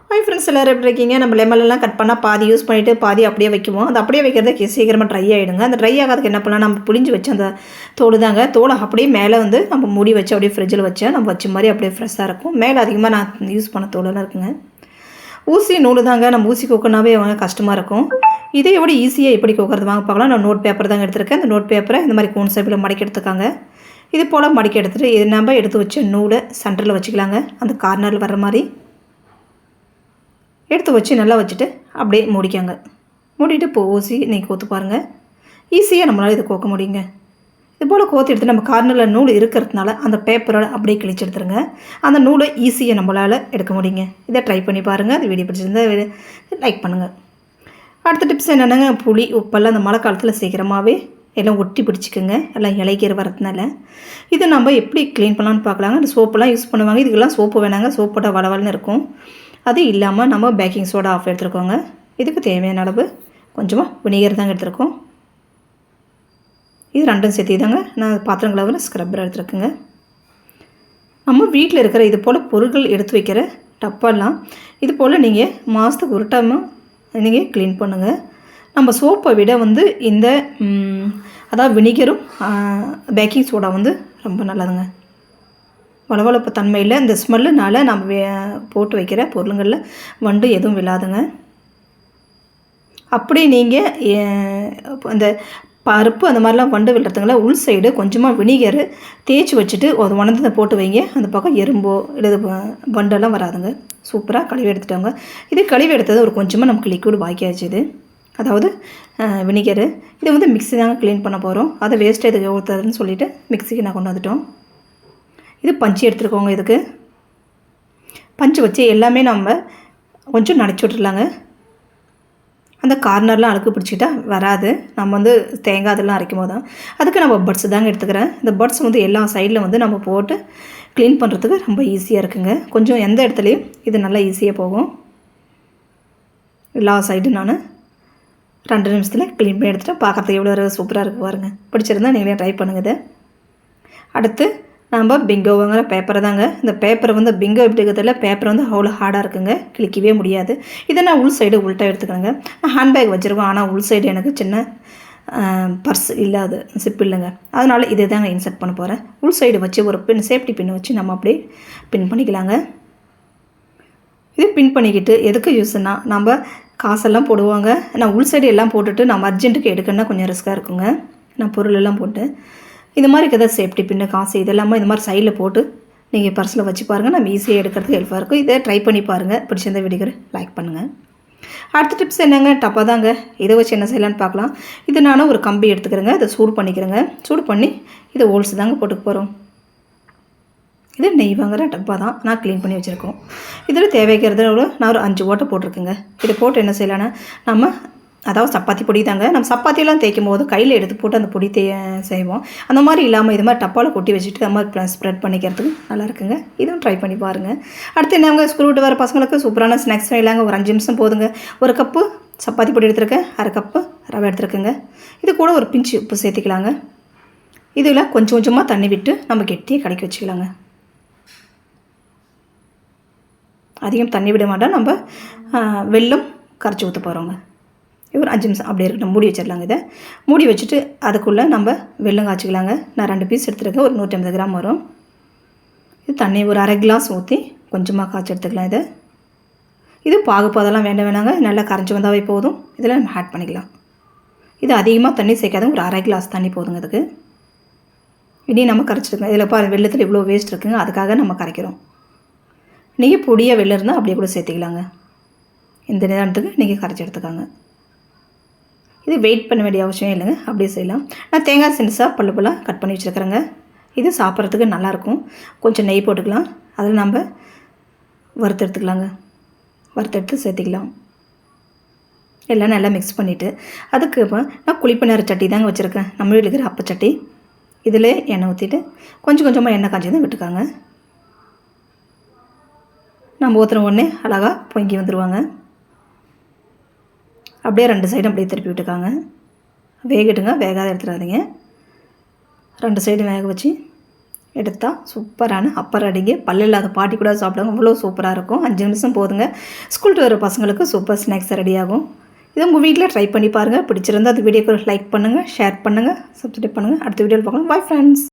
Hi friends, எல்லோரும் எப்படி இருக்கீங்க? நம்ம லெமன்லாம் கட் பண்ணால் பாதி யூஸ் பண்ணிவிட்டு பாதி அப்படியே வைக்குவோம். அது அப்படியே வைக்கிறது சீக்கிரமாக ட்ரை ஆகிடுங்க. அந்த ட்ரை ஆகாதுக்கு என்ன பண்ணலாம், நம்ம புளிஞ்சு வச்சு அந்த தோடு தாங்க, தோலை அப்படியே மேலே வந்து நம்ம மூடி வச்சு அப்படியே ஃப்ரிட்ஜில் வச்சா நம்ம வச்ச மாதிரி அப்படியே ஃப்ரெஷ்ஷாக இருக்கும். மேலே அதிகமாக நான் யூஸ் பண்ண தோலெல்லாம் இருக்குங்க. ஊசி நூல் தாங்க, நம்ம ஊசி கோக்கனாவே கஷ்டமாக இருக்கும். இதே எப்படி ஈஸியாக எப்படி கோக்கிறது வாங்க பார்க்கலாம். நான் நோட் பேப்பர் தாங்க எடுத்துருக்கேன். அந்த நோட் பேப்பரை இந்த மாதிரி கோன் ஷேப்பில் மடக்கி எடுத்துக்காங்க. இது போல் மடக்கி எடுத்துகிட்டு இது நம்ம எடுத்து வச்ச நூலை சென்டரில் வச்சுக்கலாங்க. அந்த கார்னரில் வர்ற மாதிரி எடுத்து வச்சு நல்லா வச்சுட்டு அப்படியே மூடிக்காங்க. மூடிட்டு ஊசி நீங்கள் கோத்து பாருங்கள். ஈஸியாக நம்மளால் இதை கோக்க முடியுங்க. இது போல் கோத்து எடுத்து நம்ம கார்னரில் நூல் இருக்கிறதுனால அந்த பேப்பரோட அப்படியே கிழிச்சு எடுத்துருங்க. அந்த நூலை ஈஸியாக நம்மளால் எடுக்க முடியுங்க. இதை ட்ரை பண்ணி பாருங்கள். அது வீடியோ பிடிச்சிருந்தா லைக் பண்ணுங்கள். அடுத்த டிப்ஸ் என்னென்னங்க, புளி உப்பெல்லாம் அந்த மழை காலத்தில் சீக்கிரமாகவே எல்லாம் ஒட்டி பிடிச்சிக்குங்க, எல்லாம் இலைக்கிற வரதுனால. இதை நம்ம எப்படி க்ளீன் பண்ணலான்னு பார்க்கலாங்க. அந்த சோப்பெல்லாம் யூஸ் பண்ணுவாங்க. இதுக்கெல்லாம் சோப்பு வேணாங்க, சோப்போட வளவல்னு இருக்கும். அது இல்லாமல் நம்ம பேக்கிங் சோடா ஆஃப் எடுத்துருக்கோங்க. இதுக்கு தேவையான அளவு கொஞ்சமாக வினிகர் தாங்க எடுத்துருக்கோம். இது ரெண்டும் சேர்த்தி தாங்க நான் பாத்திரம் கழுவுற ஸ்க்ரப்பர் எடுத்துருக்குங்க. நம்ம வீட்டில் இருக்கிற இது போல் பொருட்கள் எடுத்து வைக்கிற டப்பெல்லாம் இது போல் நீங்கள் மாதத்துக்கு ஒரு டைம் நீங்கள் க்ளீன் பண்ணுங்கள். நம்ம சோப்பை விட இந்த அதாவது வினிகரும் பேக்கிங் சோடா ரொம்ப நல்லதுங்க. வளவளப்பு தன்மையில் இந்த ஸ்மெல்லுனால் நம்ம போட்டு வைக்கிற பொருளுங்களில் வண்டு எதுவும் விழாதுங்க. அப்படி நீங்கள் இந்த பருப்பு அந்த மாதிரிலாம் வண்டு விழுறதுங்கள உள் சைடு கொஞ்சமாக வினிகர் தேய்ச்சி வச்சுட்டு அது உணர்ந்ததை போட்டு வைங்க. அந்த பக்கம் எறும்போ இல்லை வண்டெல்லாம் வராதுங்க. சூப்பராக கழுவி எடுத்துட்டோங்க. இது கழுவி எடுத்தது ஒரு கொஞ்சமாக நமக்கு லிக்விட் பாக்கியாச்சு. இது அதாவது வினிகரு. இது மிக்ஸி தாங்க க்ளீன் பண்ண போகிறோம். அதை வேஸ்ட்டாக இதுக்கு ஊற்றுறதுன்னு சொல்லிவிட்டு மிக்ஸிக்கு நான் கொண்டு வந்துட்டோம். இது பஞ்சு எடுத்துருக்கோங்க. இதுக்கு பஞ்சு வச்சு எல்லாமே நம்ம கொஞ்சம் நனைச்சி விட்டுருலாங்க. அந்த கார்னர்லாம் அழுக்கு பிடிச்சிட்டா வராது. நம்ம தேங்காய் அதெல்லாம் அரைக்கும் போது தான். அதுக்கு நம்ம பட்ஸ் தாங்க எடுத்துக்கிறேன். இந்த பட்ஸ் எல்லா சைடில் நம்ம போட்டு க்ளீன் பண்ணுறதுக்கு ரொம்ப ஈஸியாக இருக்குங்க. கொஞ்சம் எந்த இடத்துலையும் இது நல்லா ஈஸியாக போகும். எல்லா சைடும் நான் 2 நிமிஷத்தில் க்ளீன் பண்ணி எடுத்துகிட்டு பார்க்குறதுக்கு எவ்வளோ சூப்பராக இருக்குது பாருங்கள். பிடிச்சிருந்தா நீங்களே ட்ரை பண்ணுங்கள். இதை அடுத்து நம்ம பிங்கோங்கிற பேப்பரை தாங்க. இந்த பேப்பரை பிங்கோ எப்படி இருக்கிறதுல பேப்பர் அவ்வளோ ஹார்டாக இருக்குங்க, கிளிக்கவே முடியாது. இதை நான் உள் சைடு உள்ட்டாக எடுத்துக்கிறேங்க. நான் ஹேண்ட்பேக் வச்சுருக்கோம், ஆனால் உள் சைடு எனக்கு சின்ன பர்ஸ் இல்லாது சிப் இல்லைங்க. அதனால் இதை தாங்க இன்சர்ட் பண்ண போகிறேன். உள் சைடு வச்சு ஒரு பின் சேஃப்டி பின் வச்சு நம்ம அப்படியே பின் பண்ணிக்கலாங்க. இது பின் பண்ணிக்கிட்டு எதுக்கு யூஸ்னால், நம்ம காசெல்லாம் போடுவாங்க. நான் உள் சைடு எல்லாம் போட்டுட்டு நம்ம அர்ஜென்ட்டுக்கு எடுக்கணுன்னா கொஞ்சம் ரிஸ்க்காக இருக்குங்க. நான் பொருள் எல்லாம் போட்டு இது மாதிரி இருக்கிறத சேஃப்டி பின்னு காசு இதெல்லாமல் இது மாதிரி சைடில் போட்டு நீங்கள் பர்ஸில் வச்சு பாருங்கள். நம்ம ஈஸியாக எடுக்கிறதுக்கு ஹெல்ப்பாக இருக்கும். இதை ட்ரை பண்ணி பாருங்கள். பிடிச்சிருந்த வீடியோ லைக் பண்ணுங்கள். அடுத்த டிப்ஸ் என்னங்க, டப்பா தாங்க. இதை வச்சு என்ன செய்யலான்னு பார்க்கலாம். இது நான் ஒரு கம்பி எடுத்துக்கிறேங்க. இதை சூடு பண்ணிக்கிறேங்க. சூடு பண்ணி இதை ஹோல்ஸ் தாங்க போட்டுக்க போகிறோம். இது நெய் வாங்குகிற டப்பா தான் நான் க்ளீன் பண்ணி வச்சுருக்கோம். இதில் தேவைக்கிறத நான் ஒரு 5 ஓட்டை போட்டிருக்கேங்க. இதை போட்டு என்ன செய்யலான்னா, நம்ம அதாவது சப்பாத்தி பொடி தாங்க. நம்ம சப்பாத்தியெல்லாம் தேய்க்கும் போது கையில் எடுத்து போட்டு அந்த பொடி செய்வோம். அந்த மாதிரி இல்லாமல் இது மாதிரி டப்பாவில் கொட்டி வச்சுட்டு அது மாதிரி ஸ்ப்ரெட் பண்ணிக்கிறதுக்கு நல்லா இருக்குங்க. இதுவும் ட்ரை பண்ணி பாருங்கள். அடுத்து என்னங்க, ஸ்கூல் விட்டு வர பசங்களுக்கு சூப்பரான ஸ்நாக்ஸ் செய்யலாங்க. ஒரு 5 நிமிஷம் போதுங்க. ஒரு கப்பு சப்பாத்தி பொடி எடுத்துருக்கேன், 1/2 கப்பு ரவை எடுத்துருக்குங்க. இது கூட ஒரு பிஞ்சு உப்பு சேர்த்துக்கலாங்க. இதில் கொஞ்சம் கொஞ்சமாக தண்ணி விட்டு நம்ம கெட்டியாக கலக்கி வச்சுக்கலாங்க. அதிகம் தண்ணி விட மாட்டோம். நம்ம வெல்லம் கரைச்சி ஊற்ற போகிறோங்க. ஒரு 5 நிமிஷம் அப்படியே இருக்கட்டும். மூடி வச்சிடலாங்க. இதை மூடி வச்சுட்டு அதுக்குள்ளே நம்ம வெல்லம் காய்ச்சிக்கலாங்க. நான் 2 பீஸ் எடுத்துருக்கேன். ஒரு 150 கிராம் வரும். இது தண்ணி ஒரு 1/2 கிளாஸ் ஊற்றி கொஞ்சமாக காய்ச்சி எடுத்துக்கலாம். இது பாகுப்பாதெல்லாம் வேண்டாங்க. நல்லா கரைஞ்சி வந்தாவே போதும். இதில் நம்ம ஆட் பண்ணிக்கலாம். இது அதிகமாக தண்ணி சேர்க்காத ஒரு 1/2 கிளாஸ் தண்ணி போதுங்க. இதுக்கு இனி நம்ம கரைச்சிருக்கோம். இதில் வெள்ளத்தில் இவ்வளோ வேஸ்ட் இருக்குங்க, அதுக்காக நம்ம கரைக்கிறோம். நீங்கள் பொடியாக வெள்ளம் இருந்தால் அப்படியே கூட சேர்த்துக்கலாங்க. இந்த நேரத்துக்கு நீங்கள் கரைச்சி எடுத்துக்காங்க. இது வெயிட் பண்ண வேண்டிய அவசியம் இல்லைங்க, அப்படியே செய்யலாம். நான் தேங்காய் சின்ஸாக பல்லாக கட் பண்ணி வச்சுருக்கிறேங்க. இது சாப்பிட்றதுக்கு நல்லாயிருக்கும். கொஞ்சம் நெய் போட்டுக்கலாம். அதில் நம்ம வறுத்து எடுத்துக்கலாங்க. வறுத்தெடுத்து சேர்த்திக்கலாம். எல்லாம் நல்லா மிக்ஸ் பண்ணிவிட்டு அதுக்கு நான் குழிப்பணியார சட்டி தாங்க வச்சுருக்கேன். நம்ம வீட்டில் இருக்கிற அப்பச்சட்டி. இதில் எண்ணெய் ஊற்றிட்டு கொஞ்சம் கொஞ்சமாக எண்ணெய் காய்ச்சி தான் விட்டுக்காங்க. நம்ம ஊற்றுற உடனே அழகாக பொங்கி வந்துடுவாங்க. அப்படியே 2 சைடும் அப்படியே திருப்பி விட்டுக்காங்க. வேகட்டுங்க, வேகாத எடுத்துடாதீங்க. 2 சைடும் வேக வச்சு எடுத்தால் சூப்பரான அப்பர் அடிங்க. பல்லு இல்லாத பாட்டி கூட சாப்பிடுவாங்க. அவ்வளோ சூப்பராக இருக்கும். 5 நிமிஷம் போதுங்க. ஸ்கூல் வர பசங்களுக்கு சூப்பர் ஸ்நாக்ஸ் ரெடி ஆகும். இதை உங்கள் வீட்டில் ட்ரை பண்ணி பாருங்கள். பிடிச்சிருந்தால் அந்த வீடியோக்கு லைக் பண்ணுங்கள், ஷேர் பண்ணுங்கள், சப்ஸ்கிரைப் பண்ணுங்கள். அடுத்த வீடியோவில் பார்க்கலாம். Bye friends.